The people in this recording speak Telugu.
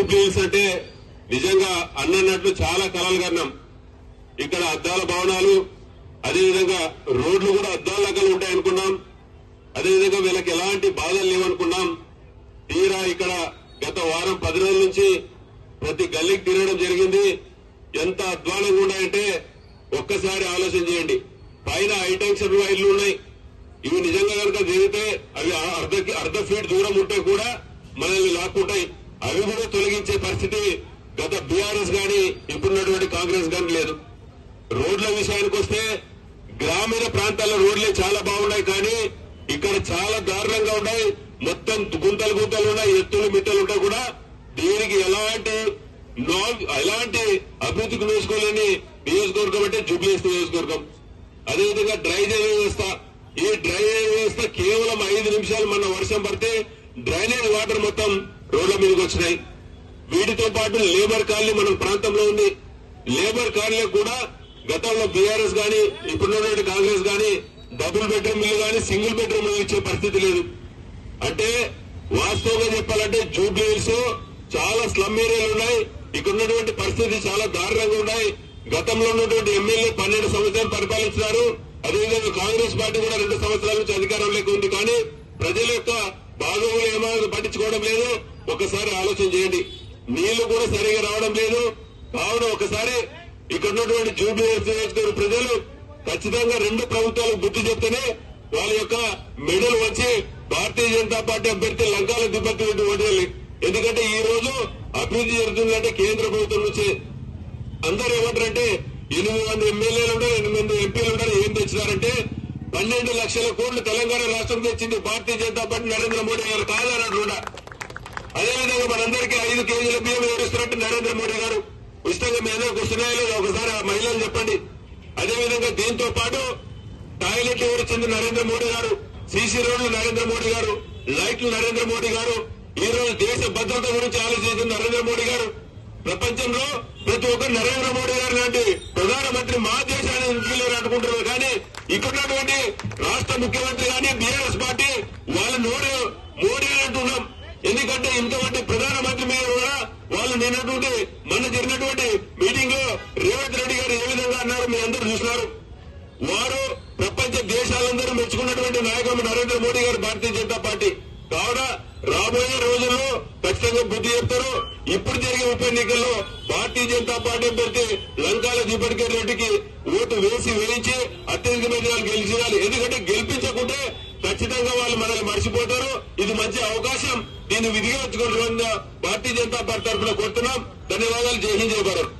జూబ్లీహిల్స్ అంటే నిజంగా అన్నట్లు చాలా కలలు కన్నాం. ఇక్కడ అద్దాల భవనాలు, అదేవిధంగా రోడ్లు కూడా అద్దాల లెక్కలు ఉంటాయనుకున్నాం. అదేవిధంగా వీళ్ళకి ఎలాంటి బాధలు లేవనుకున్నాం. తీరా ఇక్కడ గత వారం 10 రోజుల నుంచి ప్రతి గల్లీకి తిరగడం జరిగింది. ఎంత అధ్వానంగా ఉన్నాయంటే ఒక్కసారి ఆలోచన చేయండి. పైన హైటెన్షన్ వైర్లు ఉన్నాయి. ఇవి నిజంగా కనుక జరిగితే అవి అర్ధ ఫీట్ దూరం ఉంటే కూడా మనల్ని లాక్కుంటాయి. అవి కూడా తొలగించే పరిస్థితి గత బీఆర్ఎస్ గాని ఇప్పుడున్నటువంటి కాంగ్రెస్ గాని లేదు. రోడ్ల విషయానికి వస్తే గ్రామీణ ప్రాంతాల్లో రోడ్లే చాలా బాగున్నాయి, కానీ ఇక్కడ చాలా దారుణంగా ఉన్నాయి. మొత్తం గుంతలు గుంతలు ఉన్నాయి, ఎత్తులు మిట్టలు ఉంటాయి కూడా. దీనికి ఎలాంటి అభివృద్ధికి నోసుకోలేని నియోజకవర్గం అంటే జూబ్లీహిల్స్ నియోజకవర్గం. అదేవిధంగా డ్రైనేజ్ వ్యవస్థ, ఈ డ్రైనేజ్ వ్యవస్థ కేవలం 5 నిమిషాలు మన వర్షం పడితే డ్రైనేజ్ వాటర్ మొత్తం రోడ్ల మీదకి వచ్చినాయి. వీటితో పాటు లేబర్ కాలనీ మన ప్రాంతంలో ఉంది. లేబర్ కాలనీ కూడా గతంలో బీఆర్ఎస్ గాని ఇప్పుడున్నటువంటి కాంగ్రెస్ గాని డబుల్ బెడ్రూమ్ ఇల్లు గాని సింగిల్ బెడ్రూమ్ ఇల్లు ఇచ్చే పరిస్థితి లేదు. అంటే వాస్తవంగా చెప్పాలంటే జూబ్లీహిల్స్ చాలా స్లమ్ ఏరియాలు ఉన్నాయి. ఇక్కడ ఉన్నటువంటి పరిస్థితి చాలా దారుణంగా ఉన్నాయి. గతంలో ఉన్నటువంటి ఎమ్మెల్యే 12 సంవత్సరాలు పరిపాలించినారు. అదేవిధంగా కాంగ్రెస్ పార్టీ కూడా 2 సంవత్సరాల నుంచి అధికారంలోకి ఉంది, కానీ ప్రజల యొక్క బాగోగులు ఏమాత్రం పట్టించుకోవడం లేదు. ఒకసారి ఆలోచన చేయండి. నీళ్లు కూడా సరిగా రావడం లేదు. కావున ఒకసారి ఇక్కడ ఉన్నటువంటి జూబ్లీహిల్స్ నియోజకవర్గ ప్రజలు ఖచ్చితంగా 2 ప్రభుత్వాలకు బుద్ధి చెప్తేనే వాళ్ళ యొక్క మెడలు వచ్చి భారతీయ జనతా పార్టీ అభ్యర్థి లంకాల దిబ్బతి ఓటేయాలి. ఎందుకంటే ఈ రోజు అభివృద్ధి జరుగుతుందంటే కేంద్ర ప్రభుత్వం నుంచి. అందరూ ఏమంటారంటే 8 మంది ఎమ్మెల్యేలు ఉంటారు, 8 మంది ఎంపీలు ఉంటారు. ఏం తెచ్చినారంటే 12 లక్షల కోట్లు తెలంగాణ రాష్ట్రం తెచ్చింది భారతీయ జనతా పార్టీ నరేంద్ర మోడీ గారు కాదన్నట్టు. అదేవిధంగా మనందరికీ 5 కేజీల బియ్యం వివరిస్తున్నట్టు నరేంద్ర మోడీ గారు. ఉచితంగా మీ అందరికి వస్తున్నాయో లేదో ఒకసారి ఆ మహిళలు చెప్పండి. అదేవిధంగా దీంతో పాటు టాయిలెట్లు వివరించింది నరేంద్ర మోడీ గారు, సీసీ రోడ్లు నరేంద్ర మోడీ గారు, లైట్లు నరేంద్ర మోడీ గారు. ఈ రోజు దేశ భద్రత గురించి ఆలోచించిన నరేంద్ర మోడీ గారు. ప్రపంచంలో ప్రతి ఒక్కరు నరేంద్ర మోడీ గారు లాంటి ప్రధానమంత్రి మా దేశాన్ని ఇంట్లో అనుకుంటున్నారు, కానీ ఇక్కడున్నటువంటి రాష్ట్ర ముఖ్యమంత్రి కానీ బీఆర్ఎస్ పార్టీ వాళ్ళ నోరు మోడీ అంటున్నాం. ఎందుకంటే ఇంతమంది ప్రధానమంత్రి మీద కూడా వాళ్ళు నిన్నటువంటి మొన్న జరిగినటువంటి మీటింగ్ లో రేవంత్ రెడ్డి గారు ఏ విధంగా అన్నారు మీ అందరూ చూసినారు. వారు ప్రపంచ దేశాలందరూ మెచ్చుకున్నటువంటి నాయకుడు నరేంద్ర మోడీ గారు భారతీయ జనతా పార్టీ. కావున రాబోయే రోజుల్లో ఖచ్చితంగా బుద్ధి చెప్తారు. ఇప్పుడు జరిగే ఉప ఎన్నికల్లో భారతీయ జనతా పార్టీ అభ్యర్థి లంకాల దీపక్ రెడ్డికి ఓటు వేయించి అత్యధిక మెజార్టీలు గెలిచేయాలి. ఎందుకంటే గెలిపించకుంటే ఖచ్చితంగా వాళ్ళు మనల్ని మర్చిపోతారు. ఇది మంచి అవకాశం. దీన్ని విధిగా భారతీయ జనతా పార్టీ తరఫున కోరుతున్నాం. ధన్యవాదాలు. జై హింద్, జై భారత్.